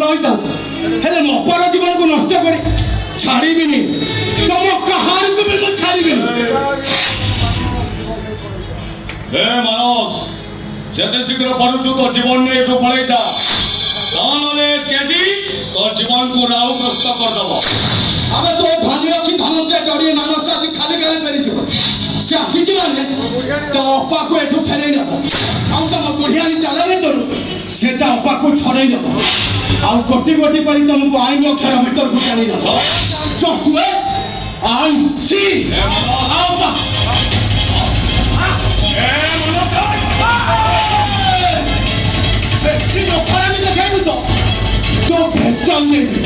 होता हेले मो अपार जीवन को नष्ट कर छाड़बी तुम कहार को भी मैं छाड़बी हे मानस যেতে শীঘ্র পারুଛୁ তো জীবন নিয়ে একটু পড়ে যা তাহলে কেটি তোর জীবন को রাউগ্রস্ত कर দেব अबे तो भानी रखी धनंजय डरिए मानस आसी खाली गाली पेरी जीव से आसी माने तो अपा को एठू फेरई नब आउ तम बुढ़ियानी चालरे तोर सेटा अपा को छड़ई नब आउ गोटी गोटी करी तुमको आईन अक्षर भीतर को जानी नब जस्ट वेट एंड सी अपा बेसी नफरा में देखाइबु तो भेचन नहीं